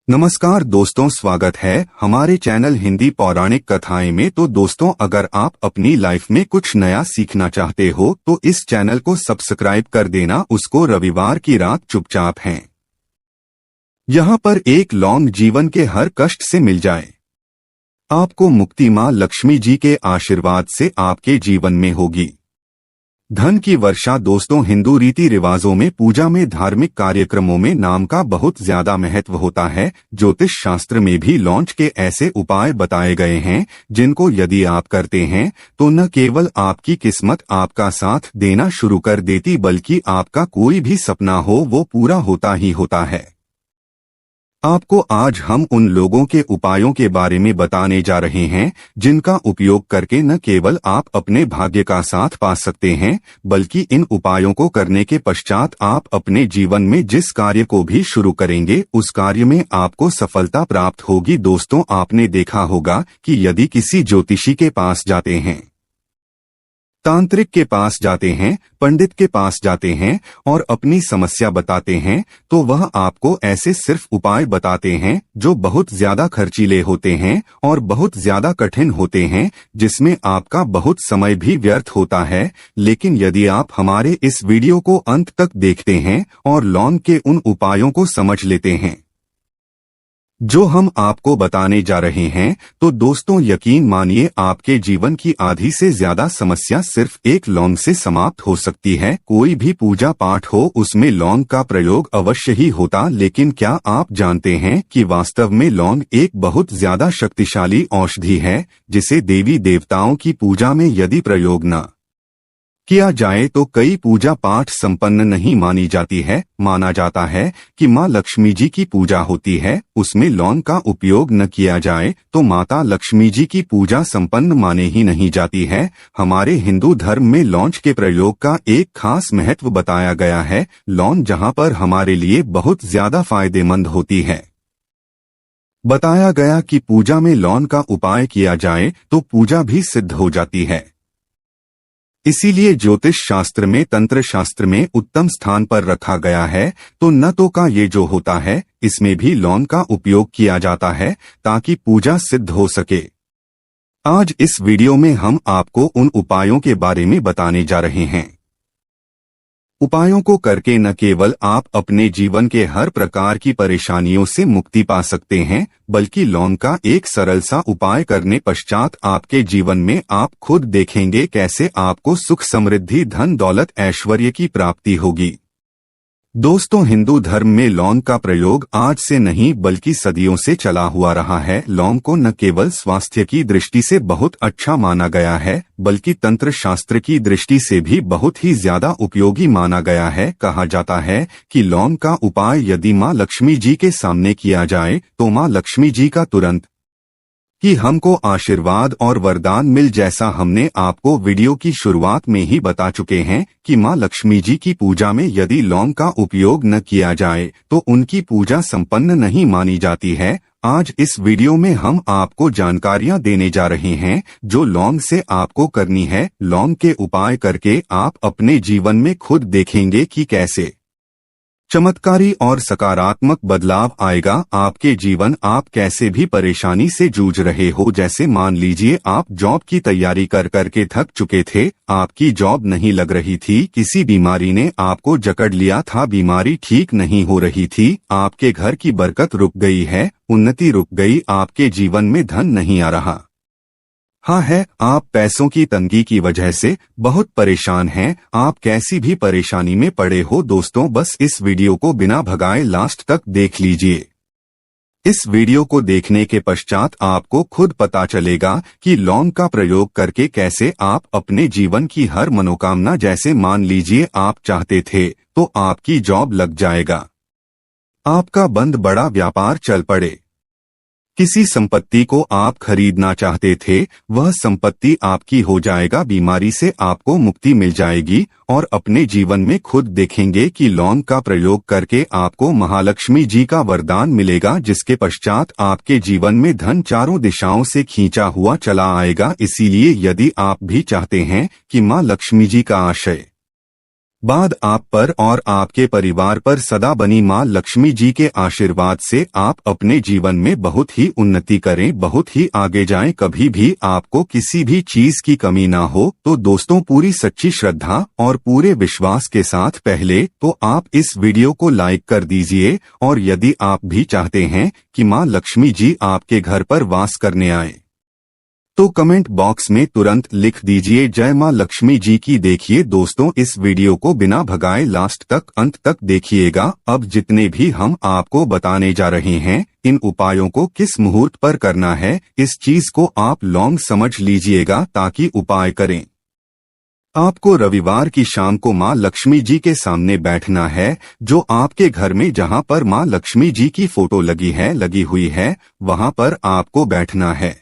नमस्कार दोस्तों, स्वागत है हमारे चैनल हिंदी पौराणिक कथाएं में। तो दोस्तों, अगर आप अपनी लाइफ में कुछ नया सीखना चाहते हो तो इस चैनल को सब्सक्राइब कर देना। उसको रविवार की रात चुपचाप हैं। यहाँ पर एक लौंग जीवन के हर कष्ट से मिल जाए। आपको मुक्ति माँ लक्ष्मी जी के आशीर्वाद से आपके जीवन में होगी धन की वर्षा। दोस्तों, हिंदू रीति रिवाजों में पूजा में धार्मिक कार्यक्रमों में नाम का बहुत ज्यादा महत्व होता है। ज्योतिष शास्त्र में भी लौंग के ऐसे उपाय बताए गए हैं जिनको यदि आप करते हैं तो न केवल आपकी किस्मत आपका साथ देना शुरू कर देती बल्कि आपका कोई भी सपना हो वो पूरा होता ही होता है। आपको आज हम उन लोगों के उपायों के बारे में बताने जा रहे हैं जिनका उपयोग करके न केवल आप अपने भाग्य का साथ पा सकते हैं बल्कि इन उपायों को करने के पश्चात आप अपने जीवन में जिस कार्य को भी शुरू करेंगे उस कार्य में आपको सफलता प्राप्त होगी। दोस्तों, आपने देखा होगा कि यदि किसी ज्योतिषी के पास जाते हैं, तांत्रिक के पास जाते हैं, पंडित के पास जाते हैं और अपनी समस्या बताते हैं तो वह आपको ऐसे सिर्फ उपाय बताते हैं जो बहुत ज्यादा खर्चीले होते हैं और बहुत ज्यादा कठिन होते हैं, जिसमें आपका बहुत समय भी व्यर्थ होता है। लेकिन यदि आप हमारे इस वीडियो को अंत तक देखते हैं और लौंग के उन उपायों को समझ लेते हैं जो हम आपको बताने जा रहे हैं तो दोस्तों यकीन मानिए आपके जीवन की आधी से ज्यादा समस्या सिर्फ एक लौंग से समाप्त हो सकती है। कोई भी पूजा पाठ हो उसमें लौंग का प्रयोग अवश्य ही होता, लेकिन क्या आप जानते हैं कि वास्तव में लौंग एक बहुत ज्यादा शक्तिशाली औषधि है जिसे देवी देवताओं की पूजा में यदि प्रयोग न किया जाए तो कई पूजा पाठ संपन्न नहीं मानी जाती है। माना जाता है कि माँ लक्ष्मी जी की पूजा होती है, उसमें लौंग का उपयोग न किया जाए तो माता लक्ष्मी जी की पूजा संपन्न माने ही नहीं जाती है। हमारे हिंदू धर्म में लौंग के प्रयोग का एक खास महत्व बताया गया है। लौंग जहाँ पर हमारे लिए बहुत ज्यादा फायदेमंद होती है, बताया गया कि पूजा में लौंग का उपाय किया जाए तो पूजा भी सिद्ध हो जाती है। इसीलिए ज्योतिष शास्त्र में, तंत्र शास्त्र में उत्तम स्थान पर रखा गया है। तो न तो का ये जो होता है इसमें भी लौंग का उपयोग किया जाता है ताकि पूजा सिद्ध हो सके। आज इस वीडियो में हम आपको उन उपायों के बारे में बताने जा रहे हैं। उपायों को करके न केवल आप अपने जीवन के हर प्रकार की परेशानियों से मुक्ति पा सकते हैं बल्कि लौंग का एक सरल सा उपाय करने पश्चात आपके जीवन में आप खुद देखेंगे कैसे आपको सुख, समृद्धि, धन, दौलत, ऐश्वर्य की प्राप्ति होगी। दोस्तों, हिंदू धर्म में लौंग का प्रयोग आज से नहीं बल्कि सदियों से चला हुआ रहा है। लौंग को न केवल स्वास्थ्य की दृष्टि से बहुत अच्छा माना गया है बल्कि तंत्र शास्त्र की दृष्टि से भी बहुत ही ज्यादा उपयोगी माना गया है। कहा जाता है कि लौंग का उपाय यदि माँ लक्ष्मी जी के सामने किया जाए तो माँ लक्ष्मी जी का तुरंत कि हमको आशीर्वाद और वरदान मिल, जैसा हमने आपको वीडियो की शुरुआत में ही बता चुके हैं कि माँ लक्ष्मी जी की पूजा में यदि लौंग का उपयोग न किया जाए तो उनकी पूजा संपन्न नहीं मानी जाती है। आज इस वीडियो में हम आपको जानकारियां देने जा रहे हैं जो लौंग से आपको करनी है। लौंग के उपाय करके आप अपने जीवन में खुद देखेंगे कि कैसे चमत्कारी और सकारात्मक बदलाव आएगा आपके जीवन। आप कैसे भी परेशानी से जूझ रहे हो, जैसे मान लीजिए आप जॉब की तैयारी कर करके थक चुके थे, आपकी जॉब नहीं लग रही थी, किसी बीमारी ने आपको जकड़ लिया था, बीमारी ठीक नहीं हो रही थी, आपके घर की बरकत रुक गई है, उन्नति रुक गई, आपके जीवन में धन नहीं आ रहा है, आप पैसों की तंगी की वजह से बहुत परेशान हैं, आप कैसी भी परेशानी में पड़े हो। दोस्तों, बस इस वीडियो को बिना भगाए लास्ट तक देख लीजिए। इस वीडियो को देखने के पश्चात आपको खुद पता चलेगा कि लौंग का प्रयोग करके कैसे आप अपने जीवन की हर मनोकामना, जैसे मान लीजिए आप चाहते थे तो आपकी जॉब लग जाएगा, आपका बंद बड़ा व्यापार चल पड़े, किसी संपत्ति को आप खरीदना चाहते थे वह संपत्ति आपकी हो जाएगा, बीमारी से आपको मुक्ति मिल जाएगी और अपने जीवन में खुद देखेंगे कि लौंग का प्रयोग करके आपको महालक्ष्मी जी का वरदान मिलेगा, जिसके पश्चात आपके जीवन में धन चारों दिशाओं से खींचा हुआ चला आएगा। इसीलिए यदि आप भी चाहते हैं कि माँ लक्ष्मी जी का आशय बाद आप पर और आपके परिवार पर सदा बनी माँ लक्ष्मी जी के आशीर्वाद से आप अपने जीवन में बहुत ही उन्नति करें, बहुत ही आगे जाएं, कभी भी आपको किसी भी चीज की कमी ना हो। तो दोस्तों, पूरी सच्ची श्रद्धा और पूरे विश्वास के साथ पहले तो आप इस वीडियो को लाइक कर दीजिए, और यदि आप भी चाहते हैं कि माँ लक्ष्मी जी आपके घर पर वास करने आए तो कमेंट बॉक्स में तुरंत लिख दीजिए जय मां लक्ष्मी जी की। देखिए दोस्तों, इस वीडियो को बिना भगाए लास्ट तक अंत तक देखिएगा। अब जितने भी हम आपको बताने जा रहे हैं, इन उपायों को किस मुहूर्त पर करना है, इस चीज को आप लॉन्ग समझ लीजिएगा ताकि उपाय करें। आपको रविवार की शाम को मां लक्ष्मी जी के सामने बैठना है। जो आपके घर में जहां पर मां लक्ष्मी जी की फोटो लगी हुई है, वहां पर आपको बैठना है।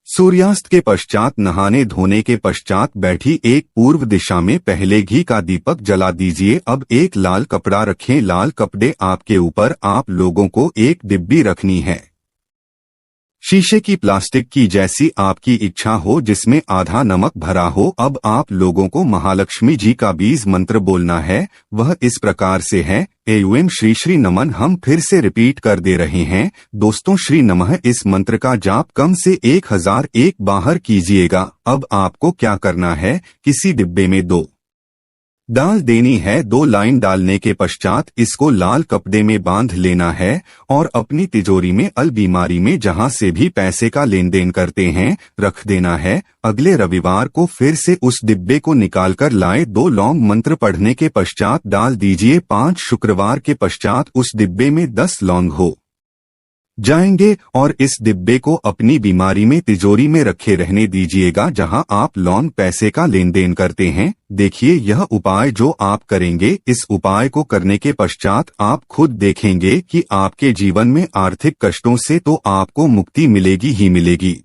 सूर्यास्त के पश्चात, नहाने धोने के पश्चात बैठी एक पूर्व दिशा में पहले घी का दीपक जला दीजिए। अब एक लाल कपड़ा रखें। लाल कपड़े आपके ऊपर आप लोगों को एक डिब्बी रखनी है, शीशे की, प्लास्टिक की, जैसी आपकी इच्छा हो, जिसमें आधा नमक भरा हो। अब आप लोगों को महालक्ष्मी जी का बीज मंत्र बोलना है। वह इस प्रकार से है, एवं श्री श्री नमन। हम फिर से रिपीट कर दे रहे हैं दोस्तों, श्री नमः। इस मंत्र का जाप कम से 1001 बार कीजिएगा। अब आपको क्या करना है, किसी डिब्बे में 2 डाल देनी है। 2 लाइन डालने के पश्चात इसको लाल कपड़े में बांध लेना है और अपनी तिजोरी में, अलमारी में, जहां से भी पैसे का लेन देन करते हैं, रख देना है। अगले रविवार को फिर से उस डिब्बे को निकाल कर लाए। 2 लौंग मंत्र पढ़ने के पश्चात डाल दीजिए। 5 शुक्रवार के पश्चात उस डिब्बे में 10 लौंग हो जाएंगे और इस डिब्बे को अपनी बीमारी में, तिजोरी में रखे रहने दीजिएगा, जहां आप लौंग पैसे का लेन देन करते हैं। देखिए, यह उपाय जो आप करेंगे, इस उपाय को करने के पश्चात आप खुद देखेंगे कि आपके जीवन में आर्थिक कष्टों से तो आपको मुक्ति मिलेगी ही मिलेगी।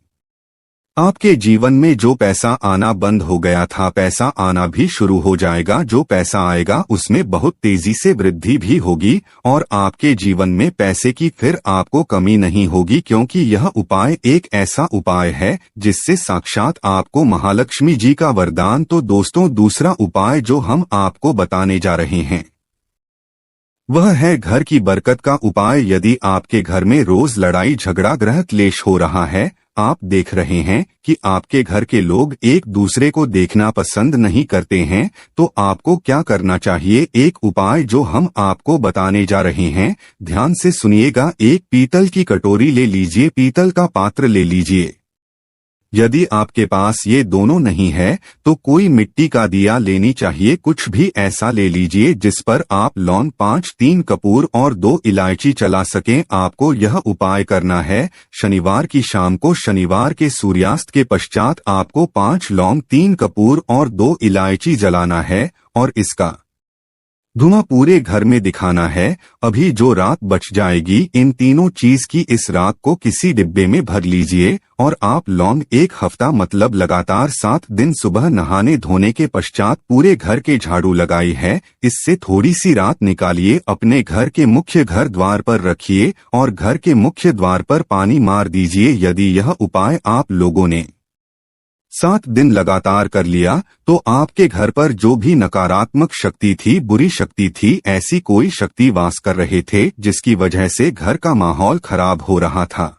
आपके जीवन में जो पैसा आना बंद हो गया था, पैसा आना भी शुरू हो जाएगा। जो पैसा आएगा उसमें बहुत तेजी से वृद्धि भी होगी और आपके जीवन में पैसे की फिर आपको कमी नहीं होगी, क्योंकि यह उपाय एक ऐसा उपाय है जिससे साक्षात आपको महालक्ष्मी जी का वरदान। तो दोस्तों, दूसरा उपाय जो हम आपको बताने जा रहे हैं वह है घर की बरकत का उपाय। यदि आपके घर में रोज लड़ाई झगड़ा, ग्रह क्लेश हो रहा है, आप देख रहे हैं कि आपके घर के लोग एक दूसरे को देखना पसंद नहीं करते हैं, तो आपको क्या करना चाहिए, एक उपाय जो हम आपको बताने जा रहे हैं, ध्यान से सुनिएगा। एक पीतल की कटोरी ले लीजिए, पीतल का पात्र ले लीजिए। यदि आपके पास ये दोनों नहीं है तो कोई मिट्टी का दिया लेनी चाहिए। कुछ भी ऐसा ले लीजिए जिस पर आप लौंग, 5, 3 कपूर और 2 इलायची चला सकें। आपको यह उपाय करना है शनिवार की शाम को। शनिवार के सूर्यास्त के पश्चात आपको 5 लौंग, 3 कपूर और 2 इलायची जलाना है और इसका धुआं पूरे घर में दिखाना है। अभी जो रात बच जाएगी, इन तीनों चीज की, इस रात को किसी डिब्बे में भर लीजिए और आप लौंग 1 हफ्ता, मतलब लगातार 7 दिन, सुबह नहाने धोने के पश्चात पूरे घर के झाड़ू लगाई है, इससे थोड़ी सी रात निकालिए, अपने घर के मुख्य घर द्वार पर रखिए और घर के मुख्य द्वार पर पानी मार दीजिए। यदि यह उपाय आप लोगों ने 7 दिन लगातार कर लिया तो आपके घर पर जो भी नकारात्मक शक्ति थी, बुरी शक्ति थी, ऐसी कोई शक्ति वास कर रहे थे जिसकी वजह से घर का माहौल खराब हो रहा था,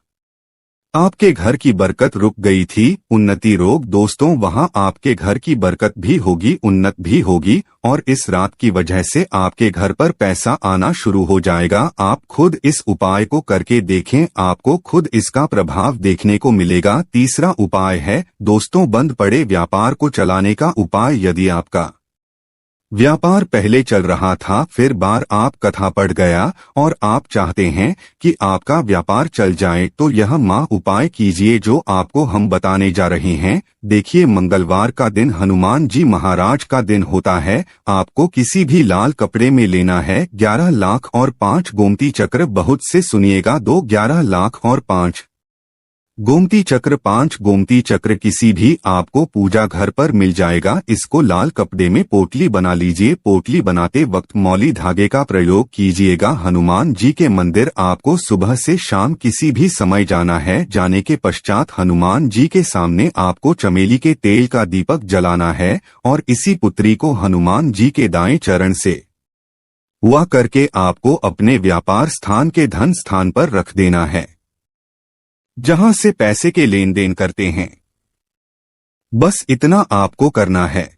आपके घर की बरकत रुक गई थी, उन्नति रोग, दोस्तों वहां आपके घर की बरकत भी होगी, उन्नत भी होगी और इस रात की वजह से आपके घर पर पैसा आना शुरू हो जाएगा। आप खुद इस उपाय को करके देखें, आपको खुद इसका प्रभाव देखने को मिलेगा। तीसरा उपाय है दोस्तों, बंद पड़े व्यापार को चलाने का उपाय। यदि आपका व्यापार पहले चल रहा था, फिर बार आप कथा पड़ गया और आप चाहते हैं कि आपका व्यापार चल जाए, तो यह उपाय कीजिए जो आपको हम बताने जा रहे हैं। देखिए, मंगलवार का दिन हनुमान जी महाराज का दिन होता है। आपको किसी भी लाल कपड़े में लेना है 11 लाख और 5 गोमती चक्र। बहुत से सुनिएगा, 2 11 लाख और 5 गोमती चक्र 5 गोमती चक्र किसी भी आपको पूजा घर पर मिल जाएगा। इसको लाल कपड़े में पोटली बना लीजिए। पोटली बनाते वक्त मौली धागे का प्रयोग कीजिएगा। हनुमान जी के मंदिर आपको सुबह से शाम किसी भी समय जाना है। जाने के पश्चात हनुमान जी के सामने आपको चमेली के तेल का दीपक जलाना है और इसी पुत्री को हनुमान जी के दाएं चरण से हुआ करके आपको अपने व्यापार स्थान के धन स्थान पर रख देना है, जहां से पैसे के लेन देन करते हैं। बस इतना आपको करना है।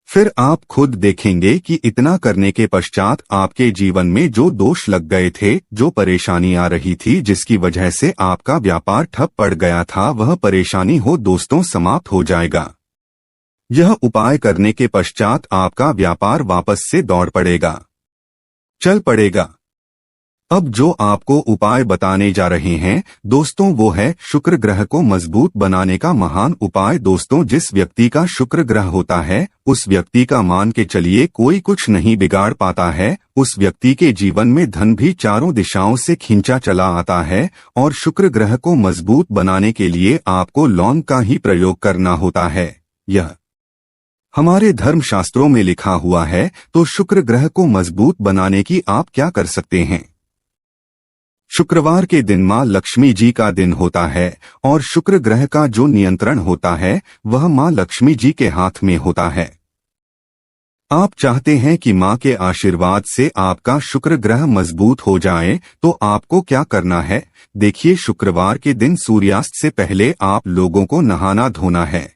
फिर आप खुद देखेंगे कि इतना करने के पश्चात आपके जीवन में जो दोष लग गए थे, जो परेशानी आ रही थी, जिसकी वजह से आपका व्यापार ठप पड़ गया था, वह परेशानी हो दोस्तों समाप्त हो जाएगा। यह उपाय करने के पश्चात आपका व्यापार वापस से दौड़ पड़ेगा, चल पड़ेगा। अब जो आपको उपाय बताने जा रहे हैं दोस्तों, वो है शुक्र ग्रह को मजबूत बनाने का महान उपाय। दोस्तों, जिस व्यक्ति का शुक्र ग्रह होता है उस व्यक्ति का मान के चलिए कोई कुछ नहीं बिगाड़ पाता है। उस व्यक्ति के जीवन में धन भी चारों दिशाओं से खींचा चला आता है। और शुक्र ग्रह को मजबूत बनाने के लिए आपको लौंग का ही प्रयोग करना होता है। यह हमारे धर्म शास्त्रों में लिखा हुआ है। तो शुक्र ग्रह को मजबूत बनाने की आप क्या कर सकते हैं? शुक्रवार के दिन मां लक्ष्मी जी का दिन होता है और शुक्र ग्रह का जो नियंत्रण होता है वह मां लक्ष्मी जी के हाथ में होता है। आप चाहते हैं कि मां के आशीर्वाद से आपका शुक्र ग्रह मजबूत हो जाए, तो आपको क्या करना है? देखिए, शुक्रवार के दिन सूर्यास्त से पहले आप लोगों को नहाना धोना है।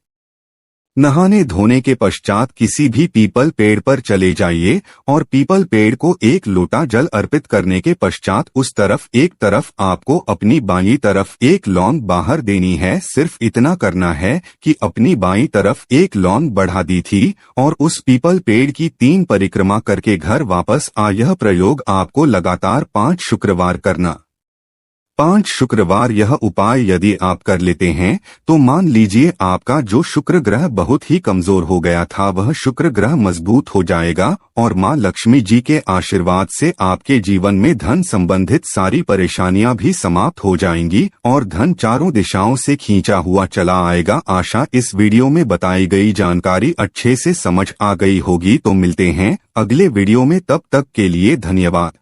नहाने धोने के पश्चात किसी भी पीपल पेड़ पर चले जाइए और पीपल पेड़ को 1 लोटा जल अर्पित करने के पश्चात उस तरफ एक तरफ आपको अपनी बाईं तरफ 1 लौंग बाहर देनी है। सिर्फ इतना करना है कि अपनी बाईं तरफ 1 लौंग बढ़ा दी थी और उस पीपल पेड़ की 3 परिक्रमा करके घर वापस आ। यह प्रयोग आपको लगातार 5 शुक्रवार करना। 5 शुक्रवार यह उपाय यदि आप कर लेते हैं तो मान लीजिए आपका जो शुक्र ग्रह बहुत ही कमजोर हो गया था वह शुक्र ग्रह मजबूत हो जाएगा और मां लक्ष्मी जी के आशीर्वाद से आपके जीवन में धन संबंधित सारी परेशानियां भी समाप्त हो जाएंगी और धन चारों दिशाओं से खींचा हुआ चला आएगा। आशा इस वीडियो में बताई गई जानकारी अच्छे से समझ आ गई होगी। तो मिलते हैं अगले वीडियो में, तब तक के लिए धन्यवाद।